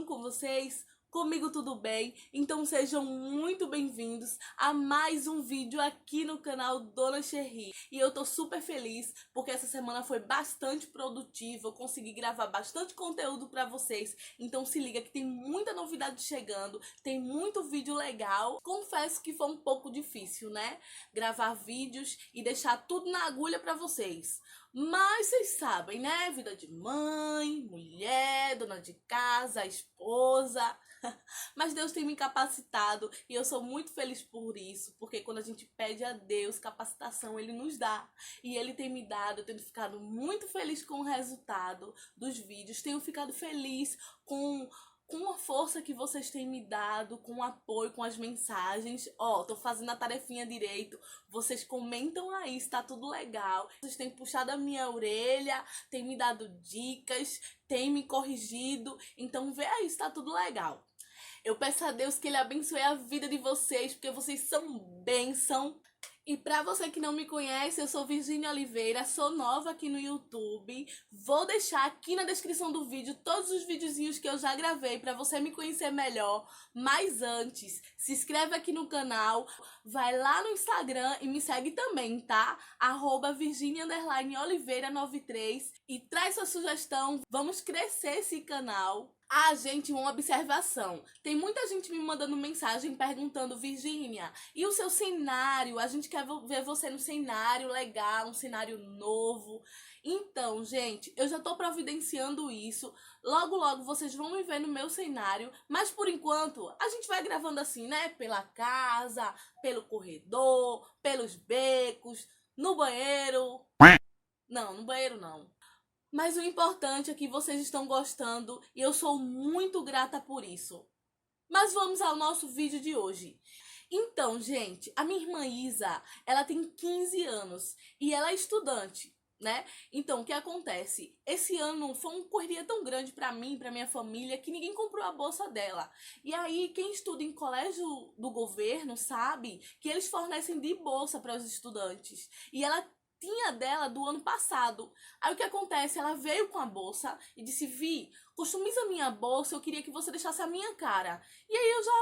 com vocês? Comigo tudo bem? Então sejam muito bem-vindos a mais um vídeo aqui no canal Dona Cherry. E eu tô super feliz porque essa semana foi bastante produtiva, eu consegui gravar bastante conteúdo pra vocês. Então se liga que tem muita novidade chegando, tem muito vídeo legal. Confesso que foi um pouco difícil, né? Gravar vídeos e deixar tudo na agulha pra vocês. Mas vocês sabem, né? Vida de mãe, mulher, dona de casa, esposa. Mas Deus tem me capacitado e eu sou muito feliz por isso, porque quando a gente pede a Deus capacitação, Ele nos dá. E Ele tem me dado, eu tenho ficado muito feliz com o resultado dos vídeos, tenho ficado feliz com a força que vocês têm me dado, com o apoio, com as mensagens. Tô fazendo a tarefinha direito, vocês comentam aí se tá tudo legal. Vocês têm puxado a minha orelha, têm me dado dicas, têm me corrigido, então vê aí se tá tudo legal. Eu peço a Deus que Ele abençoe a vida de vocês, porque vocês são bênção. E pra você que não me conhece, eu sou Virgínia Oliveira, sou nova aqui no YouTube. Vou deixar aqui na descrição do vídeo todos os videozinhos que eu já gravei pra você me conhecer melhor. Mas antes, se inscreve aqui no canal, vai lá no Instagram e me segue também, tá? @Virginia_Oliveira93 e traz sua sugestão, vamos crescer esse canal. Gente, uma observação. Tem muita gente me mandando mensagem perguntando: Virgínia, e o seu cenário? A gente quer ver você no cenário legal, um cenário novo. Então, gente, eu já tô providenciando isso. Logo, logo vocês vão me ver no meu cenário. Mas por enquanto, a gente vai gravando assim, né? Pela casa, pelo corredor, pelos becos, no banheiro. Não, no banheiro não. Mas o importante é que vocês estão gostando e eu sou muito grata por isso. Mas vamos ao nosso vídeo de hoje. Então, gente, a minha irmã Isa, ela tem 15 anos e ela é estudante, né? Então, o que acontece? Esse ano foi uma correria tão grande pra mim, pra minha família, que ninguém comprou a bolsa dela. E aí, quem estuda em colégio do governo sabe que eles fornecem de bolsa para os estudantes. E ela tinha dela do ano passado. Aí o que acontece? Ela veio com a bolsa e disse: Vi, customiza a minha bolsa, eu queria que você deixasse a minha cara. E aí eu já,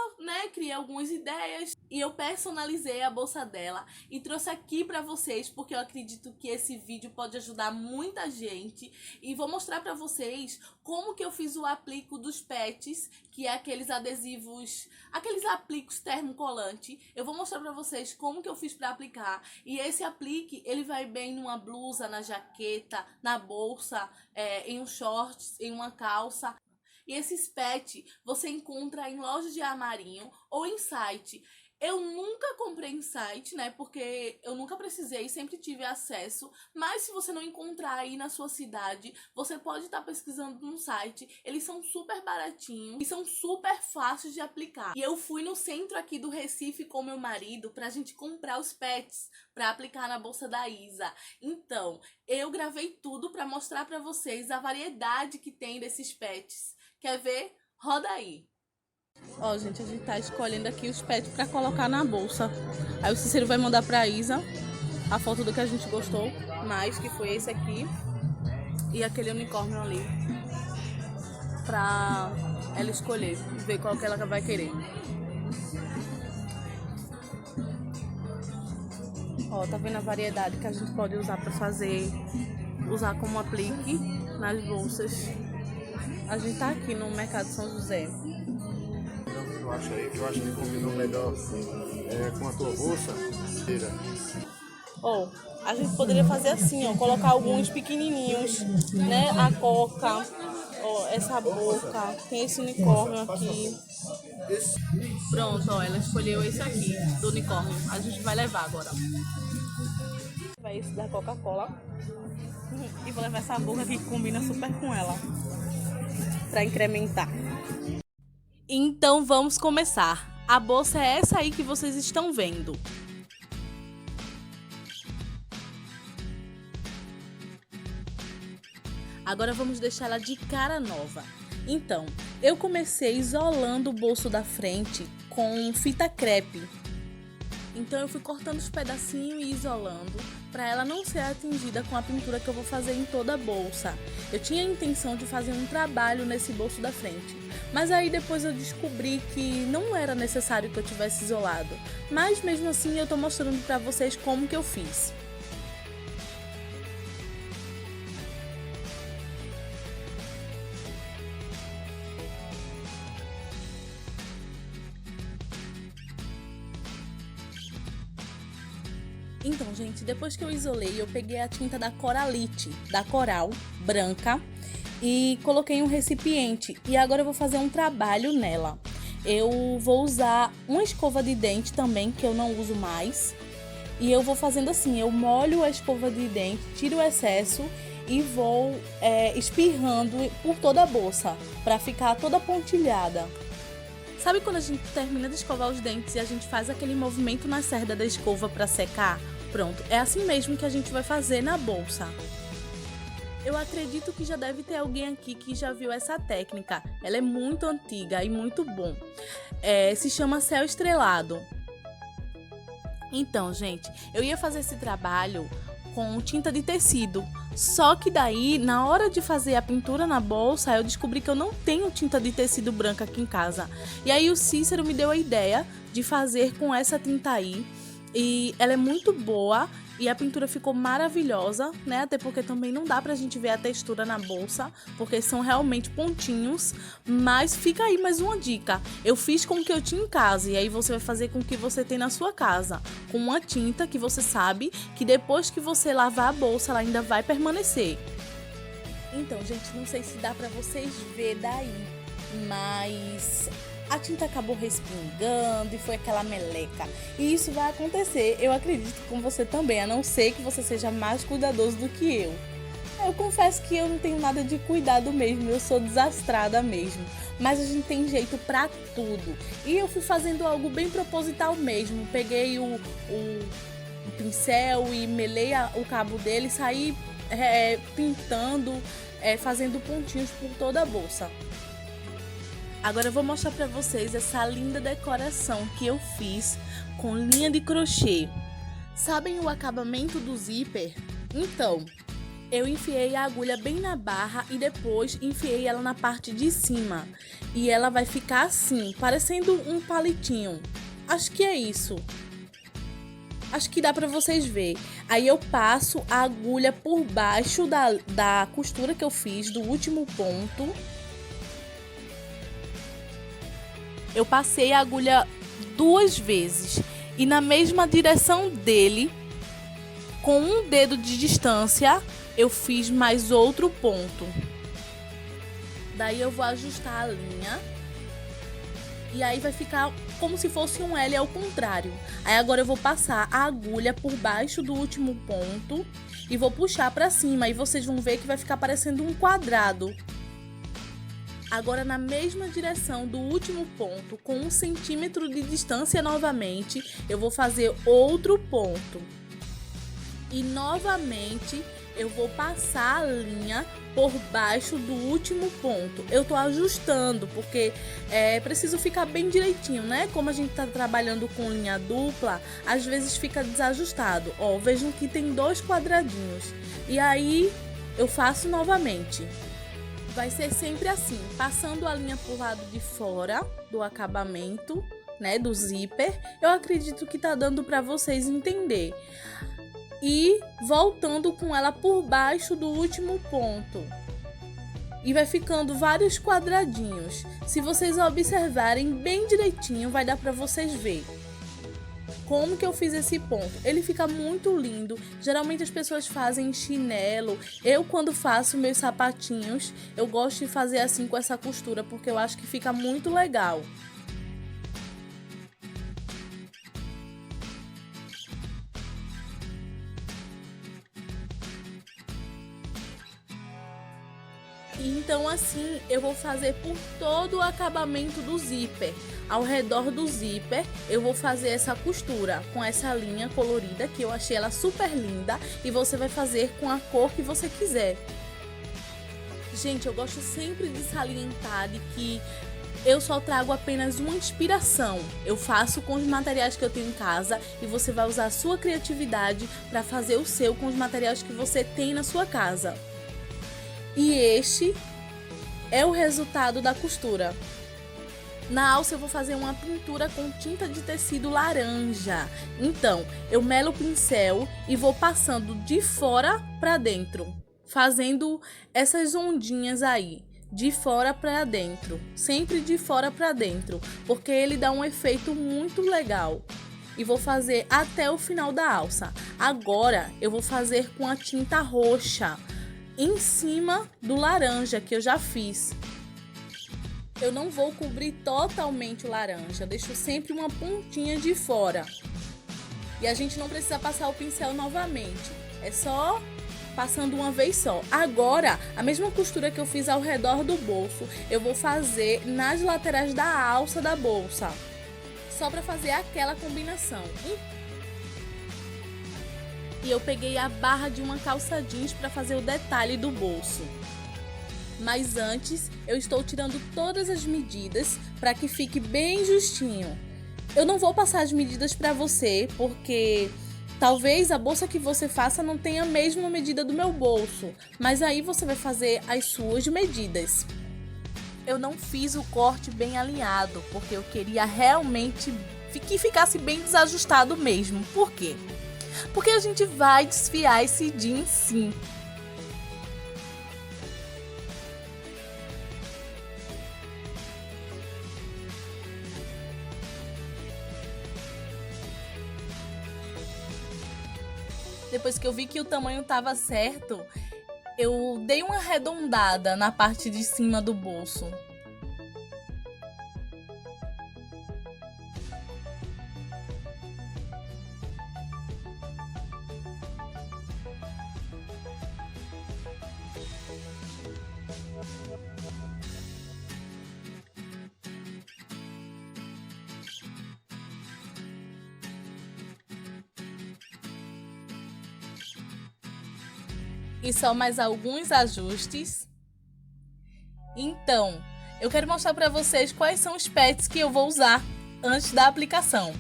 criei algumas ideias e eu personalizei a bolsa dela e trouxe aqui pra vocês, porque eu acredito que esse vídeo pode ajudar muita gente. E vou mostrar pra vocês como que eu fiz o aplico dos pets, que é aqueles adesivos, aqueles aplicos termocolante. Eu vou mostrar pra vocês como que eu fiz pra aplicar. E esse aplique, ele vai bem numa blusa, na jaqueta, na bolsa, em um shorts, em uma calça. E esses pets você encontra em lojas de armarinho ou em site. Eu nunca comprei em site, né? Porque eu nunca precisei, sempre tive acesso. Mas se você não encontrar aí na sua cidade, você pode estar pesquisando no site. Eles são super baratinhos e são super fáceis de aplicar. E eu fui no centro aqui do Recife com meu marido pra gente comprar os pets pra aplicar na bolsa da Isa. Então, eu gravei tudo pra mostrar pra vocês a variedade que tem desses pets. Quer ver? Roda aí! Gente, a gente tá escolhendo aqui os pets pra colocar na bolsa. Aí o Cícero vai mandar pra Isa a foto do que a gente gostou mais, que foi esse aqui e aquele unicórnio ali, pra ela escolher, ver qual que ela vai querer. Tá vendo a variedade que a gente pode usar pra usar como aplique nas bolsas. A gente tá aqui no Mercado São José. Eu acho que combinou melhor com a tua bolsa. A gente poderia fazer assim, colocar alguns pequenininhos, né? A coca, essa boca, tem esse unicórnio aqui. Pronto, ela escolheu esse aqui, do unicórnio. A gente vai levar agora. Vai esse da Coca-Cola. E vou levar essa boca aqui que combina super com ela, pra incrementar. Então vamos começar. A bolsa é essa aí que vocês estão vendo. Agora vamos deixar ela de cara nova. Então, eu comecei isolando o bolso da frente com fita crepe. Então eu fui cortando os pedacinhos e isolando para ela não ser atingida com a pintura que eu vou fazer em toda a bolsa. Eu tinha a intenção de fazer um trabalho nesse bolso da frente, mas aí depois eu descobri que não era necessário que eu tivesse isolado. Mas mesmo assim eu tô mostrando para vocês como que eu fiz. Então, gente, depois que eu isolei, eu peguei a tinta da Coralite, da Coral, branca, e coloquei em um recipiente. E agora eu vou fazer um trabalho nela. Eu vou usar uma escova de dente também, que eu não uso mais. E eu vou fazendo assim, eu molho a escova de dente, tiro o excesso e vou espirrando por toda a bolsa, para ficar toda pontilhada. Sabe quando a gente termina de escovar os dentes e a gente faz aquele movimento na cerda da escova para secar? Pronto, é assim mesmo que a gente vai fazer na bolsa. Eu acredito que já deve ter alguém aqui que já viu essa técnica. Ela é muito antiga e muito bom. Se chama céu estrelado. Então, gente, eu ia fazer esse trabalho com tinta de tecido. Só que daí, na hora de fazer a pintura na bolsa, eu descobri que eu não tenho tinta de tecido branca aqui em casa. E aí o Cícero me deu a ideia de fazer com essa tinta aí. E ela é muito boa e a pintura ficou maravilhosa, né? Até porque também não dá pra gente ver a textura na bolsa, porque são realmente pontinhos. Mas fica aí mais uma dica. Eu fiz com o que eu tinha em casa e aí você vai fazer com o que você tem na sua casa. Com uma tinta que você sabe que depois que você lavar a bolsa, ela ainda vai permanecer. Então, gente, não sei se dá pra vocês verem daí, mas a tinta acabou respingando e foi aquela meleca. E isso vai acontecer, eu acredito, com você também, a não ser que você seja mais cuidadoso do que eu. Eu confesso que eu não tenho nada de cuidado mesmo, eu sou desastrada mesmo. Mas a gente tem jeito pra tudo. E eu fui fazendo algo bem proposital mesmo. Peguei o pincel e melei o cabo dele e saí pintando, fazendo pontinhos por toda a bolsa. Agora eu vou mostrar pra vocês essa linda decoração que eu fiz com linha de crochê. Sabem o acabamento do zíper? Então, eu enfiei a agulha bem na barra e depois enfiei ela na parte de cima. E ela vai ficar assim, parecendo um palitinho. Acho que é isso. Acho que dá pra vocês verem. Aí eu passo a agulha por baixo da costura que eu fiz, do último ponto. Eu passei a agulha 2 vezes e na mesma direção dele, com um dedo de distância, eu fiz mais outro ponto. Daí eu vou ajustar a linha e aí vai ficar como se fosse um L ao contrário. Aí agora eu vou passar a agulha por baixo do último ponto e vou puxar para cima e vocês vão ver que vai ficar parecendo um quadrado. Agora na mesma direção do último ponto, com 1 centímetro de distância novamente, eu vou fazer outro ponto. E novamente eu vou passar a linha por baixo do último ponto. Eu tô ajustando, porque preciso ficar bem direitinho, né? Como a gente tá trabalhando com linha dupla, às vezes fica desajustado. Ó, vejam que tem 2 quadradinhos. E aí eu faço novamente. Vai ser sempre assim, passando a linha pro lado de fora do acabamento, né, do zíper. Eu acredito que tá dando para vocês entender. E voltando com ela por baixo do último ponto. E vai ficando vários quadradinhos. Se vocês observarem bem direitinho, vai dar para vocês verem como que eu fiz esse ponto. Ele fica muito lindo. Geralmente as pessoas fazem chinelo. Eu, quando faço meus sapatinhos, eu gosto de fazer assim com essa costura, porque eu acho que fica muito legal. Então assim eu vou fazer por todo o acabamento do zíper. Ao redor do zíper eu vou fazer essa costura com essa linha colorida, que eu achei ela super linda, e você vai fazer com a cor que você quiser. Gente, eu gosto sempre de salientar de que Eu só trago apenas uma inspiração. Eu faço com os materiais que eu tenho em casa e você vai usar a sua criatividade para fazer o seu com os materiais que você tem na sua casa. E este é o resultado da costura. Na alça eu vou fazer uma pintura com tinta de tecido laranja. Então, eu melo o pincel e vou passando de fora para dentro, fazendo essas ondinhas aí. De fora para dentro, sempre de fora para dentro, porque ele dá um efeito muito legal. E vou fazer até o final da alça. Agora eu vou fazer com a tinta roxa em cima do laranja que eu já fiz. Eu não vou cobrir totalmente o laranja, deixo sempre uma pontinha de fora. E a gente não precisa passar o pincel novamente, é só passando uma vez só. Agora, a mesma costura que eu fiz ao redor do bolso, eu vou fazer nas laterais da alça da bolsa, só para fazer aquela combinação. E eu peguei a barra de uma calça jeans para fazer o detalhe do bolso. Mas antes, eu estou tirando todas as medidas para que fique bem justinho. Eu não vou passar as medidas para você, porque talvez a bolsa que você faça não tenha a mesma medida do meu bolso, mas aí você vai fazer as suas medidas. Eu não fiz o corte bem alinhado, porque eu queria realmente que ficasse bem desajustado mesmo. Por quê? Porque a gente vai desfiar esse jeans sim. Depois que eu vi que o tamanho estava certo, eu dei uma arredondada na parte de cima do bolso. E só mais alguns ajustes. Então, eu quero mostrar para vocês quais são os pets que eu vou usar antes da aplicação.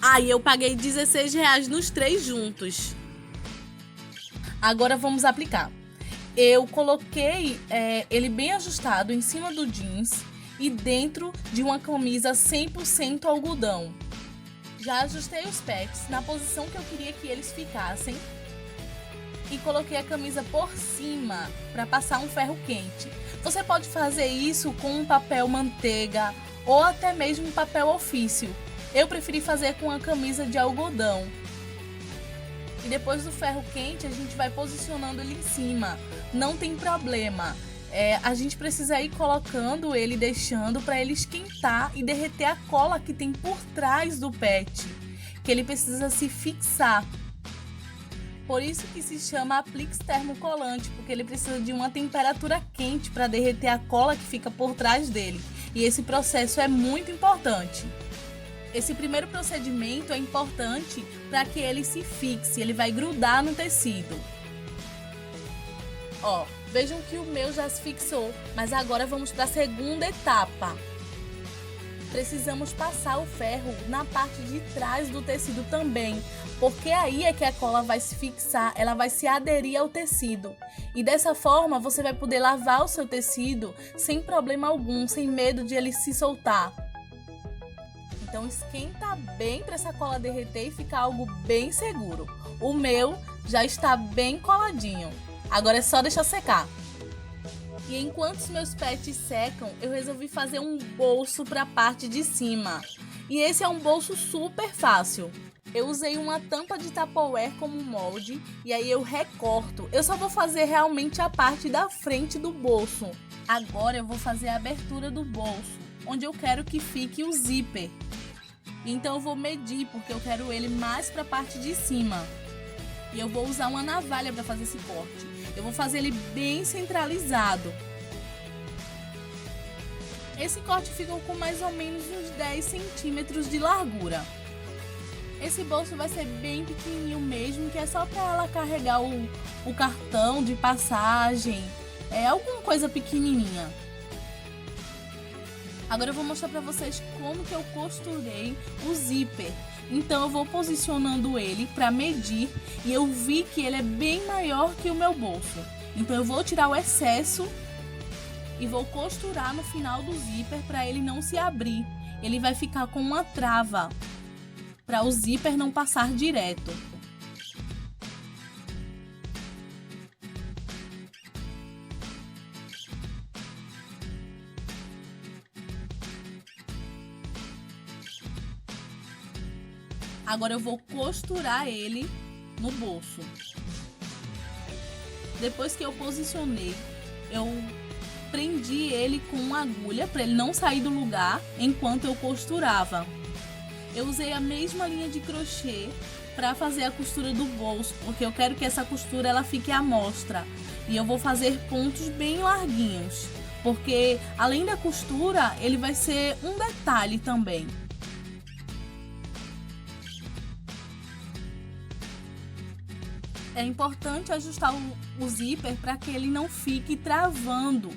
Aí eu paguei R$16 nos 3 juntos. Agora vamos aplicar. Eu coloquei ele bem ajustado em cima do jeans e dentro de uma camisa 100% algodão. Já ajustei os pets na posição que eu queria que eles ficassem. E coloquei a camisa por cima para passar um ferro quente. Você pode fazer isso com um papel manteiga ou até mesmo um papel ofício. Eu preferi fazer com a camisa de algodão. E depois do ferro quente a gente vai posicionando ele em cima. Não tem problema. A gente precisa ir colocando ele, deixando para ele esquentar e derreter a cola que tem por trás do pet, que ele precisa se fixar. Por isso que se chama aplique termocolante, porque ele precisa de uma temperatura quente para derreter a cola que fica por trás dele. E esse processo é muito importante. Esse primeiro procedimento é importante para que ele se fixe, ele vai grudar no tecido. Ó, vejam que o meu já se fixou, mas agora vamos para a segunda etapa. Precisamos passar o ferro na parte de trás do tecido também, porque aí é que a cola vai se fixar, ela vai se aderir ao tecido. E dessa forma você vai poder lavar o seu tecido sem problema algum, sem medo de ele se soltar. Então esquenta bem para essa cola derreter e ficar algo bem seguro. O meu já está bem coladinho, agora é só deixar secar. E enquanto os meus pets secam, eu resolvi fazer um bolso para a parte de cima. E esse é um bolso super fácil. Eu usei uma tampa de Tupperware como molde e aí eu recorto. Eu só vou fazer realmente a parte da frente do bolso. Agora eu vou fazer a abertura do bolso, onde eu quero que fique o zíper. Então eu vou medir, porque eu quero ele mais para a parte de cima. E eu vou usar uma navalha para fazer esse corte. Eu vou fazer ele bem centralizado. Esse corte ficou com mais ou menos uns 10 centímetros de largura. Esse bolso vai ser bem pequenininho mesmo, que é só para ela carregar o cartão de passagem, alguma coisa pequenininha. Agora eu vou mostrar pra vocês como que eu costurei o zíper. Então eu vou posicionando ele pra medir e eu vi que ele é bem maior que o meu bolso. Então eu vou tirar o excesso e vou costurar no final do zíper para ele não se abrir. Ele vai ficar com uma trava para o zíper não passar direto. Agora eu vou costurar ele no bolso. Depois que eu posicionei, eu prendi ele com uma agulha para ele não sair do lugar enquanto eu costurava. Eu usei a mesma linha de crochê para fazer a costura do bolso, porque eu quero que essa costura ela fique à mostra. E eu vou fazer pontos bem larguinhos, porque além da costura, ele vai ser um detalhe também. É importante ajustar o zíper para que ele não fique travando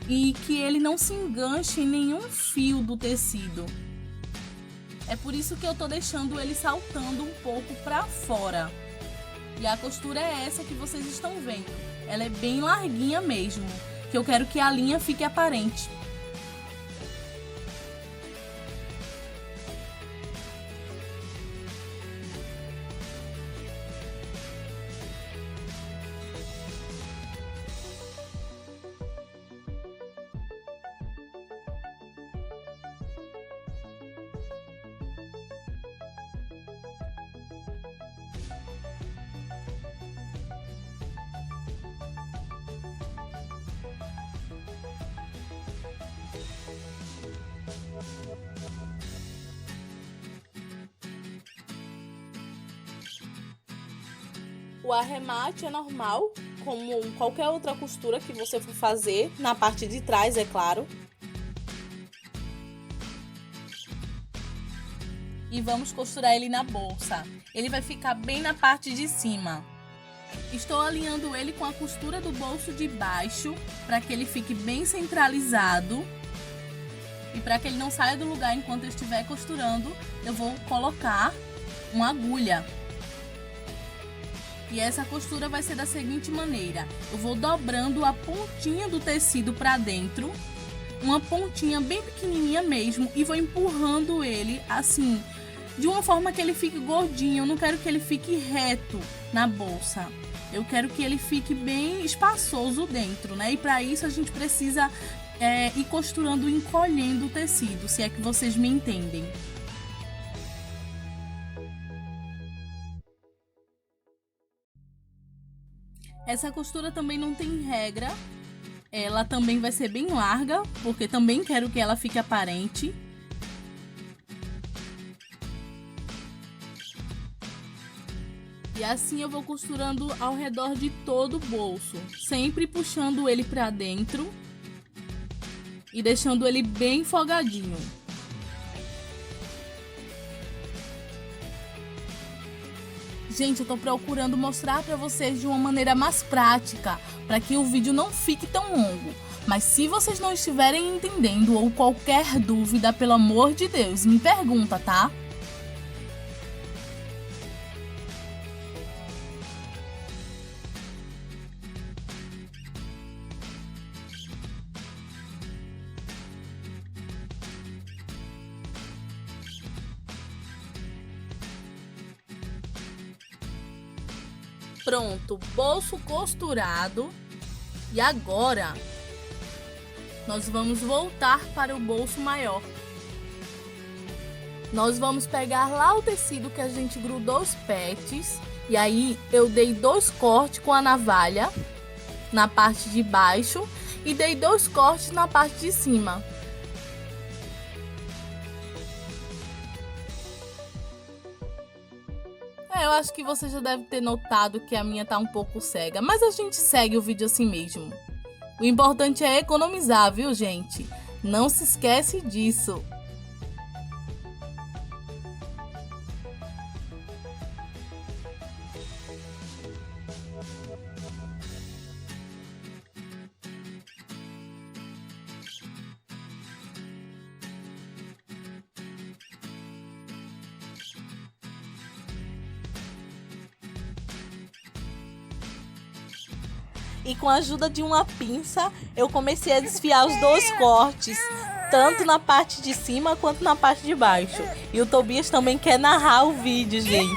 e que ele não se enganche em nenhum fio do tecido. É por isso que eu tô deixando ele saltando um pouco para fora. E a costura é essa que vocês estão vendo. Ela é bem larguinha mesmo, que eu quero que a linha fique aparente. O arremate é normal, como qualquer outra costura que você for fazer, na parte de trás, é claro. E vamos costurar ele na bolsa. Ele vai ficar bem na parte de cima. Estou alinhando ele com a costura do bolso de baixo, para que ele fique bem centralizado. E para que ele não saia do lugar enquanto eu estiver costurando, eu vou colocar uma agulha. E essa costura vai ser da seguinte maneira: eu vou dobrando a pontinha do tecido para dentro, uma pontinha bem pequenininha mesmo, e vou empurrando ele assim, de uma forma que ele fique gordinho. Eu não quero que ele fique reto na bolsa, eu quero que ele fique bem espaçoso dentro, né? E para isso a gente precisa ir costurando, encolhendo o tecido, se é que vocês me entendem. Essa costura também não tem regra, ela também vai ser bem larga, porque também quero que ela fique aparente. E assim eu vou costurando ao redor de todo o bolso, sempre puxando ele para dentro e deixando ele bem folgadinho. Gente, eu tô procurando mostrar para vocês de uma maneira mais prática, para que o vídeo não fique tão longo. Mas se vocês não estiverem entendendo ou qualquer dúvida, pelo amor de Deus, me pergunta, tá? Pronto, bolso costurado. E agora nós vamos voltar para o bolso maior. Nós vamos pegar lá o tecido que a gente grudou os pets. E aí eu dei 2 cortes com a navalha na parte de baixo e dei 2 cortes na parte de cima. Eu acho que você já deve ter notado que a minha tá um pouco cega, mas a gente segue o vídeo assim mesmo. O importante é economizar, viu, gente? Não se esquece disso. e com a ajuda de uma pinça eu comecei a desfiar os dois cortes, tanto na parte de cima quanto na parte de baixo. E o Tobias também quer narrar o vídeo, gente.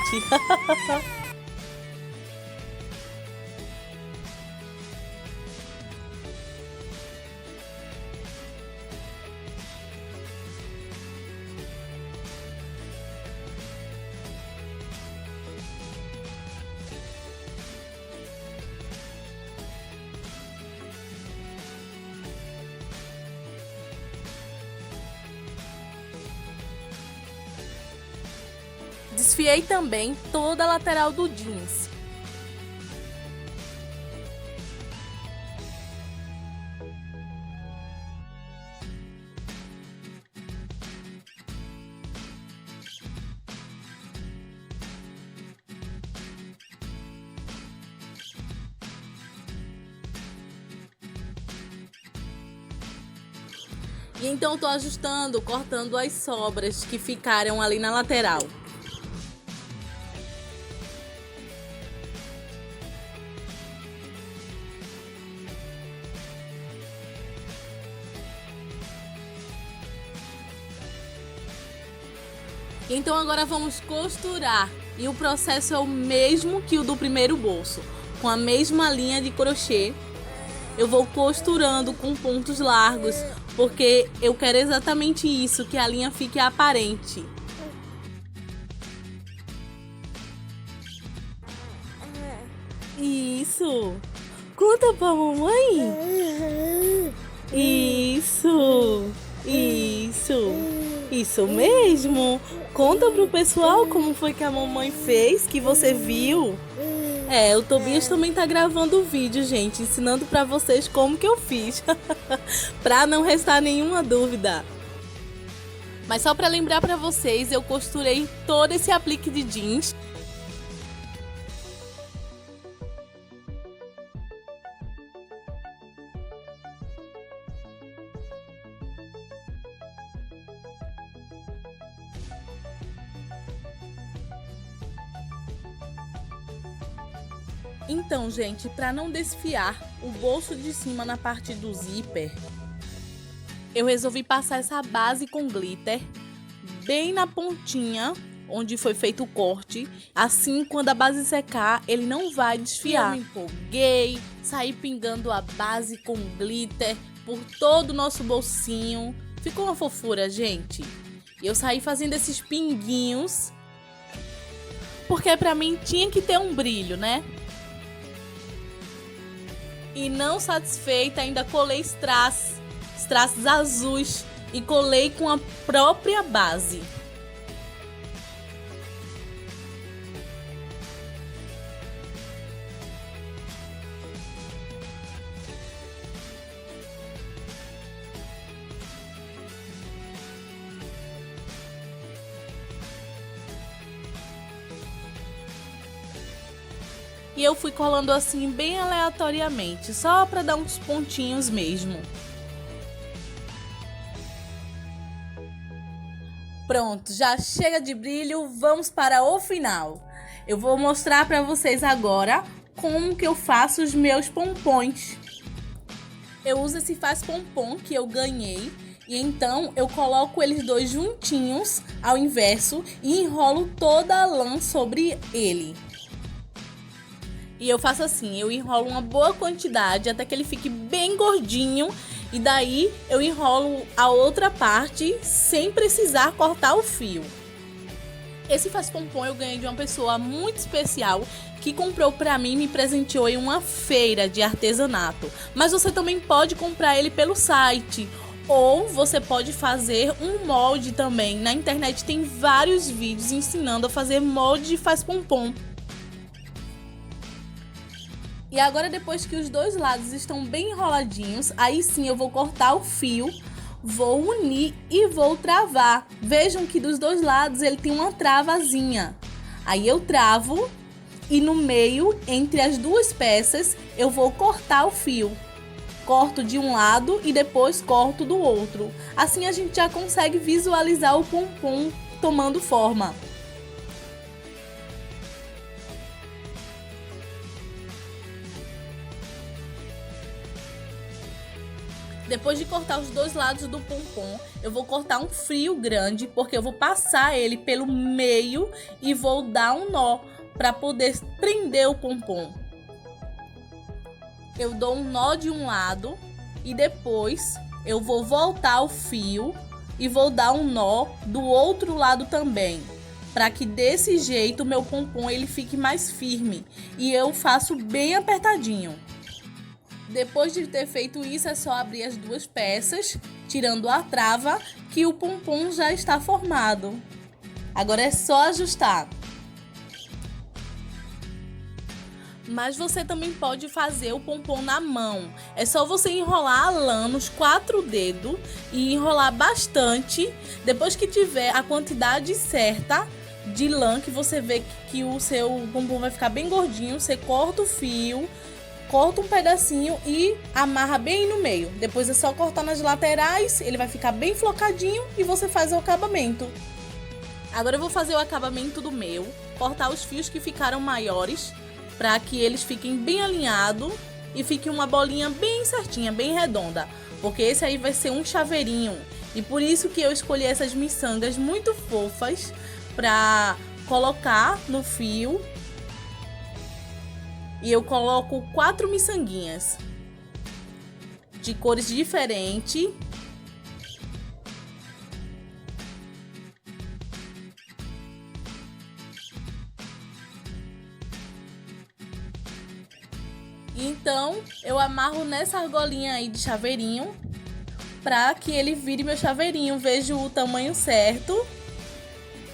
Desfiei também toda a lateral do jeans. E então eu tô ajustando, cortando as sobras que ficaram ali na lateral. Então agora vamos costurar, e o processo é o mesmo que o do primeiro bolso. Com a mesma linha de crochê, eu vou costurando com pontos largos, porque eu quero exatamente isso, que a linha fique aparente. Isso! Conta pra mamãe! Isso! Isso mesmo! Conta pro pessoal como foi que a mamãe fez, que você viu. O Tobias também tá gravando o vídeo, gente, ensinando pra vocês como que eu fiz. Pra não restar nenhuma dúvida. Mas só pra lembrar pra vocês, eu costurei todo esse aplique de jeans. Então, gente, para não desfiar o bolso de cima na parte do zíper, eu resolvi passar essa base com glitter bem na pontinha onde foi feito o corte. Assim, quando a base secar, ele não vai desfiar. Eu me empolguei, saí pingando a base com glitter por todo o nosso bolsinho. Ficou uma fofura, gente. E eu saí fazendo esses pinguinhos, porque pra mim tinha que ter um brilho, né? E não satisfeita, ainda colei strass azuis e colei com a própria base. E eu fui colando assim bem aleatoriamente, só para dar uns pontinhos mesmo. Pronto, já chega de brilho, vamos para o final. Eu vou mostrar para vocês agora como que eu faço os meus pompons. Eu uso esse faz pompom que eu ganhei e então eu coloco eles dois juntinhos ao inverso e enrolo toda a lã sobre ele. E eu faço assim, eu enrolo uma boa quantidade até que ele fique bem gordinho. E daí eu enrolo a outra parte sem precisar cortar o fio. Esse faz pompom eu ganhei de uma pessoa muito especial que comprou pra mim e me presenteou em uma feira de artesanato. Mas você também pode comprar ele pelo site. Ou você pode fazer um molde também. Na internet tem vários vídeos ensinando a fazer molde de faz pompom. E agora, depois que os dois lados estão bem enroladinhos, aí sim eu vou cortar o fio, vou unir e vou travar. Vejam que dos dois lados ele tem uma travazinha. Aí eu travo e no meio, entre as duas peças, eu vou cortar o fio. Corto de um lado e depois corto do outro. Assim a gente já consegue visualizar o pompom tomando forma. Depois de cortar os dois lados do pompom, eu vou cortar um fio grande, porque eu vou passar ele pelo meio e vou dar um nó para poder prender o pompom. Eu dou um nó de um lado e depois eu vou voltar o fio e vou dar um nó do outro lado também, para que desse jeito o meu pompom ele fique mais firme e eu faço bem apertadinho. Depois de ter feito isso, é só abrir as duas peças, tirando a trava, que o pompom já está formado. Agora é só ajustar. Mas você também pode fazer o pompom na mão. É só você enrolar a lã nos 4 dedos e enrolar bastante. Depois que tiver a quantidade certa de lã, que você vê que o seu pompom vai ficar bem gordinho, você corta o fio, corta um pedacinho e amarra bem no meio. Depois é só cortar nas laterais, ele vai ficar bem flocadinho e você faz o acabamento. Agora eu vou fazer o acabamento do meu, cortar os fios que ficaram maiores, para que eles fiquem bem alinhados e fique uma bolinha bem certinha, bem redonda, porque esse aí vai ser um chaveirinho. E por isso que eu escolhi essas miçangas muito fofas para colocar no fio. E eu coloco 4 miçanguinhas de cores diferentes. Então, eu amarro nessa argolinha aí de chaveirinho para que ele vire meu chaveirinho. Vejo o tamanho certo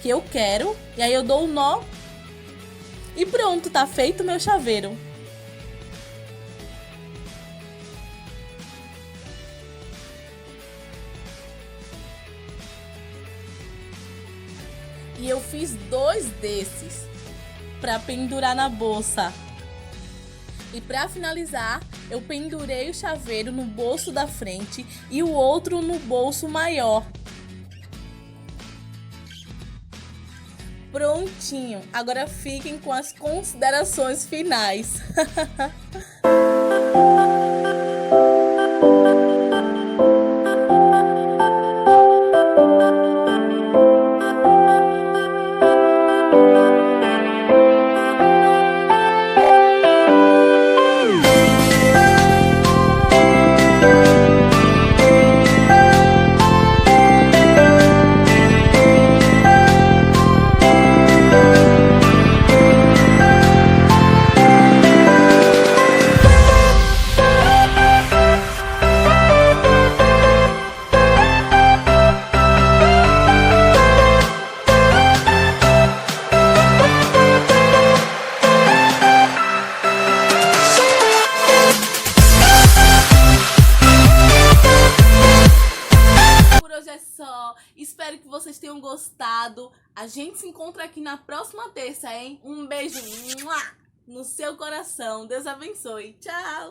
que eu quero e aí eu dou um nó e pronto, tá feito o meu chaveiro. E eu fiz 2 desses para pendurar na bolsa. E para finalizar, eu pendurei o chaveiro no bolso da frente e o outro no bolso maior. Prontinho! Agora fiquem com as considerações finais. Espero que vocês tenham gostado. A gente se encontra aqui na próxima terça, hein? Um beijo no seu coração. Deus abençoe. Tchau!